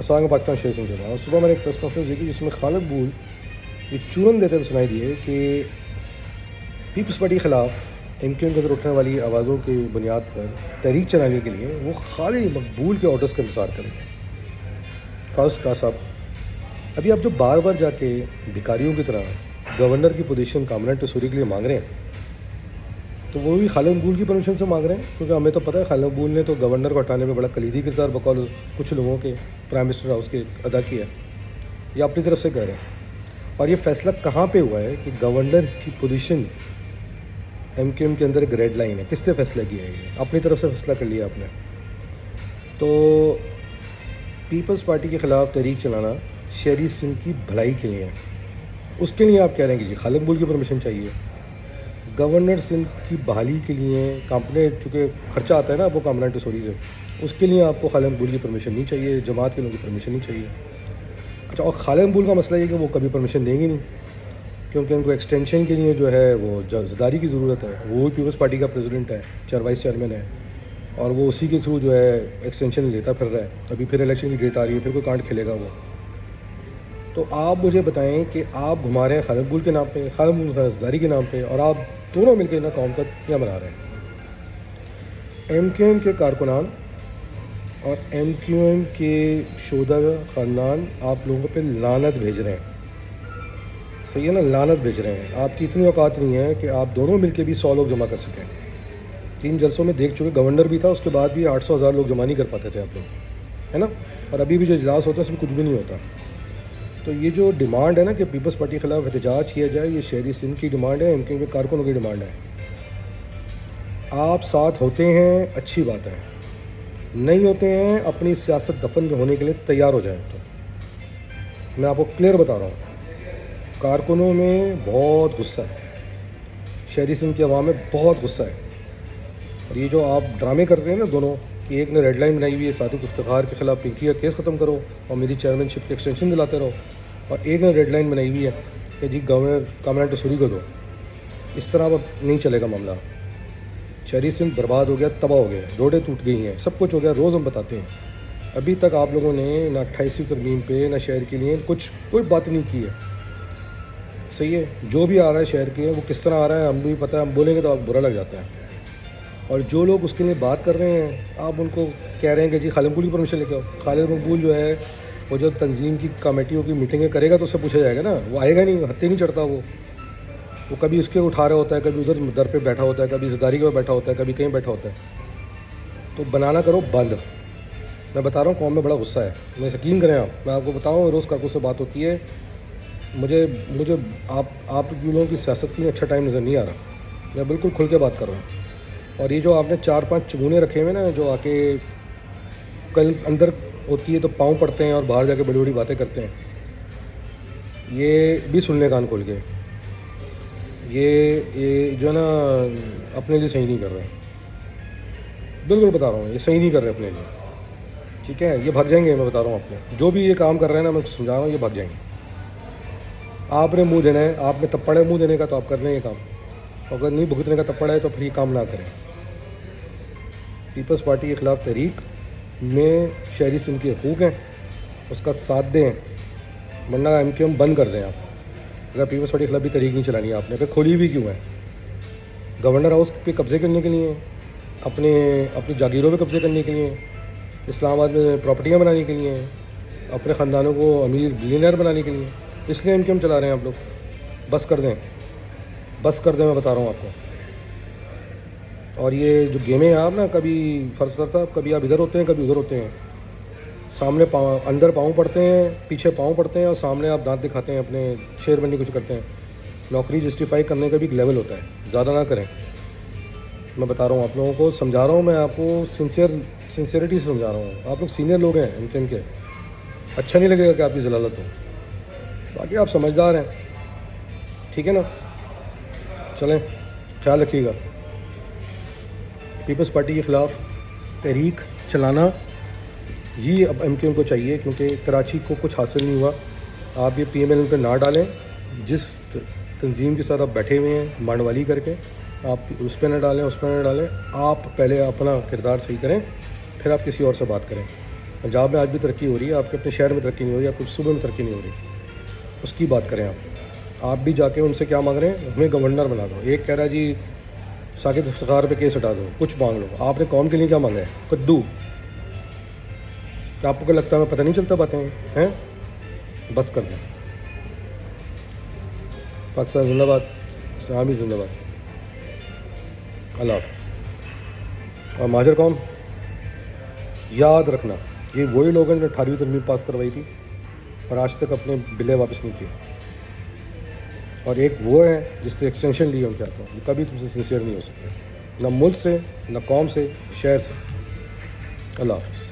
السلام پاکستان شیئر سنگھ اور صبح میں نے ایک پریس کانفرنس دیکھی جس میں خالد بول ایک چورن دیتے ہوئے سنائی دیے کہ پیپلز پارٹی کے خلاف ایم کیو ایم کے اندر اٹھنے والی آوازوں کی بنیاد پر تحریک چلانے کے لیے وہ خالد مقبول کے آرڈرز کا انتظار کریں گے. خالد ستار صاحب ابھی آپ جو بار بار جا کے بھکاریوں کی طرح گورنر کی پوزیشن کامران ٹسوری کے لیے مانگ رہے ہیں تو وہ بھی خالد مقبول کی پرمیشن سے مانگ رہے ہیں, کیونکہ ہمیں تو پتہ ہے خالد مقبول نے تو گورنر کو ہٹانے میں بڑا کلیدی کردار بقول کچھ لوگوں کے پرائم منسٹر ہاؤس کے ادا کیا ہے, یہ اپنی طرف سے کہہ رہے ہیں. اور یہ فیصلہ کہاں پہ ہوا ہے کہ گورنر کی پوزیشن ایم کیو ایم کے اندر ایک ریڈ لائن ہے, کس نے فیصلہ کیا ہے؟ یہ اپنی طرف سے فیصلہ کر لیا آپ نے. تو پیپلز پارٹی کے خلاف تحریک چلانا شہری سندھ کی بھلائی کے لیے ہے, اس کے لیے آپ کہہ رہے ہیں کہ جی خالد مقبول کی پرمیشن چاہیے. گورنر سندھ کی بحالی کے لیے کمپنی چونکہ خرچہ آتا ہے نا وہ کامران ٹسوری سے, اس کے لیے آپ کو خالد مقبول کی پرمیشن نہیں چاہیے, جماعت کے لوگوں کی پرمیشن نہیں چاہیے. اچھا, اور خالد مقبول کا مسئلہ یہ کہ وہ کبھی پرمیشن دیں گے نہیں, کیونکہ ان کو ایکسٹینشن کے لیے جو ہے وہ زداری کی ضرورت ہے. وہ پیپلز پارٹی کا پریزیڈنٹ ہے, وائس چیئرمین ہے, اور وہ اسی کے تھرو جو ہے ایکسٹینشن لیتا پھر رہا ہے. ابھی پھر الیکشن کی ڈیٹ آ رہی ہے, پھر کوئی کانٹ کھیلے گا وہ. تو آپ مجھے بتائیں کہ آپ گھما رہے ہیں خالد مقبول کے نام پہ, خالد مقبول کی زداری کے نام پہ, اور آپ دونوں مل کے نا قوم کا کیا بنا رہے ہیں. ایم کیو ایم کے کارکنان اور ایم کیو ایم کے شہدا خاندان آپ لوگوں پہ لعنت بھیج رہے ہیں, صحیح ہے نا, لعنت بھیج رہے ہیں. آپ کی اتنی اوقات نہیں ہے کہ آپ دونوں مل کے بھی 100 لوگ جمع کر سکیں. 3 جلسوں میں دیکھ چکے, گورنر بھی تھا, اس کے بعد بھی 800,000 لوگ جمع نہیں کر پاتے تھے آپ لوگ, ہے نا. اور ابھی بھی جو اجلاس ہوتا ہے اس میں کچھ بھی نہیں ہوتا. تو یہ جو ڈیمانڈ ہے نا کہ پیپلز پارٹی کے خلاف احتجاج کیا جائے, یہ شہری سندھ کی ڈیمانڈ ہے, ایم کیو ایم کے کارکنوں کی ڈیمانڈ ہے. آپ ساتھ ہوتے ہیں اچھی بات ہے, نہیں ہوتے ہیں اپنی سیاست دفن ہونے کے لیے تیار ہو جائیں. تو میں آپ کو کلیئر بتا رہا ہوں, کارکنوں میں بہت غصہ ہے, شہری سندھ کی عوام میں بہت غصہ ہے. اور یہ جو آپ ڈرامے کر رہے ہیں نا دونوں, کہ ایک نے ریڈ لائن بنائی ہوئی ہے صادق افتخار کے خلاف پنکی کا کیس ختم کرو اور میری چیئرمین شپ کی ایکسٹینشن دلاتے رہو, اور ایک نے ریڈ لائن بنائی ہوئی ہے کہ جی گورنر کامران ٹسوری کو دو. اس طرح اب نہیں چلے گا معاملہ. شہری سندھ برباد ہو گیا, تباہ ہو گیا, روڈیں ٹوٹ گئی ہیں, سب کچھ ہو گیا. روز ہم بتاتے ہیں, ابھی تک آپ لوگوں نے نہ 28ویں ترمیم پہ نہ شہر کے لیے کوئی بات نہیں کی ہے. صحیح ہے, جو بھی آ رہا ہے شہر کے وہ کس طرح آ رہا ہے ہم بھی پتہ ہے, ہم بولیں گے تو آپ برا لگ جاتا ہے. اور جو لوگ اس کے لیے بات کر رہے ہیں آپ ان کو کہہ رہے ہیں کہ جی خالد مقبول کی پرمیشن لے کے آؤ. خالد مقبول جو ہے وہ جو تنظیم کی کمیٹیوں کی میٹنگیں کرے گا تو اس سے پوچھا جائے گا نا, وہ آئے گا نہیں, ہتھے نہیں چڑھتا. وہ کبھی اس کے اٹھا رہا ہوتا ہے, کبھی ادھر در پہ بیٹھا ہوتا ہے, کبھی زداری کے پہ بیٹھا ہوتا ہے, کبھی کہیں بیٹھا ہوتا ہے. تو بنانا کرو بند. میں بتا رہا ہوں قوم میں بڑا غصہ ہے, میں یقین کریں آپ, میں آپ کو بتاؤں روز کارکن سے بات ہوتی ہے. مجھے آپ لوگوں کی سیاست کے لیے اچھا ٹائم نظر نہیں آ رہا, میں بالکل کھل کے بات کر رہا ہوں. اور یہ جو آپ نے 4-5 چگونے رکھے ہوئے نا, جو آ کے کل اندر ہوتی ہے تو پاؤں پڑتے ہیں اور باہر جا کے بڑی بڑی باتیں کرتے ہیں, یہ بھی سن لیں کان کھول کے. یہ جو ہے نا اپنے لیے صحیح نہیں کر رہے, بالکل بتا رہا ہوں, یہ صحیح نہیں کر رہے اپنے لیے. ٹھیک ہے, یہ بھگ جائیں گے, میں بتا رہا ہوں آپ کو. جو بھی یہ کام کر رہے ہیں نا, میں سمجھا رہا ہوں, یہ بھگ جائیں گے. آپ نے منہ دینا ہے, آپ نے تپڑ ہے منہ دینے کا تو آپ کر لیں یہ کام. اگر نہیں بھگتنے کا تپڑ ہے تو پھر یہ کام نہ کریں. پیپلز پارٹی کے خلاف تحریک میں شہری سندھ کے حقوق ہیں, اس کا ساتھ دیں, ورنہ ایم کیو ایم بند کر دیں آپ. اگر پیپلز پارٹی کے خلاف بھی تحریک نہیں چلانی ہے آپ نے, پھر کھولی بھی کیوں ہے؟ گورنر ہاؤس پہ قبضے کرنے کے لیے, اپنی جاگیروں پہ قبضے کرنے کے لیے, اسلام آباد میں پراپرٹیاں بنانے کے لیے, اپنے خاندانوں کو امیر بلینئر بنانے کے لیے, اس لیے ایم کیو ایم چلا رہے ہیں آپ لوگ. بس کر دیں, بس کر دیں, میں بتا رہا ہوں آپ کو. اور یہ جو گیمیں ہیں آپ نا, کبھی فرض کرتا کبھی آپ ادھر ہوتے ہیں کبھی ادھر ہوتے ہیں, سامنے اندر پاؤں پڑتے ہیں, پیچھے پاؤں پڑتے ہیں, اور سامنے آپ دانت دکھاتے ہیں, اپنے شیر بننے کی کوشش کرتے ہیں. نوکری جسٹیفائی کرنے کا بھی ایک لیول ہوتا ہے, زیادہ نہ کریں. میں بتا رہا ہوں آپ لوگوں کو, سمجھا رہا ہوں, میں آپ کو سنسیئرٹی سے سمجھا رہا ہوں. آپ لوگ سینئر لوگ ہیں ایم کیو ایم کے, اچھا نہیں لگے گا کہ آپ کی ضلالت ہو. باقی آپ سمجھدار ہیں, ٹھیک ہے نا. چلیں, خیال رکھیے گا. پیپلز پارٹی کے خلاف تحریک چلانا یہ اب ایم کیو ایم کو چاہیے, کیونکہ کراچی کو کچھ حاصل نہیں ہوا. آپ یہ پی ایم ایل این پہ نہ ڈالیں. جس تنظیم کے ساتھ آپ بیٹھے ہوئے ہیں مانڈ والی کر کے, آپ اس پہ نہ ڈالیں, اس پہ نہ ڈالیں. آپ پہلے اپنا کردار صحیح کریں, پھر آپ کسی اور سے بات کریں. پنجاب میں آج بھی ترقی ہو رہی ہے، آپ کے اپنے شہر میں ترقی نہیں ہو رہی، آپ کے صوبے میں ترقی نہیں ہو رہی، اس کی بات کریں آپ بھی جا کے ان سے کیا مانگ رہے ہیں؟ ہمیں گورنر بنا دو. ایک کہہ رہا ہے جی ساکت افتخار پہ کیس ہٹا دو، کچھ مانگ لو. آپ نے قوم کے لیے کیا مانگا ہے؟ کدو. کیا آپ کو لگتا ہے ہمیں پتہ نہیں چلتا باتیں ہیں؟ بس کر دیں. پاکستان زندہ باد، اسلامی زندہ باد. اللہ حافظ. اور مہاجر قوم یاد رکھنا، یہ وہی لوگ ہیں جنہوں نے 18ویں ترمیم پاس کروائی تھی اور آج تک اپنے بلے واپس نہیں کیے، اور ایک وہ ہے جس سے ایکسٹینشن لی ان کے ہاتھوں، وہ کبھی تم سے سنسیئر نہیں ہو سکتے، نہ ملک سے، نہ قوم سے، شہر سے. اللہ حافظ.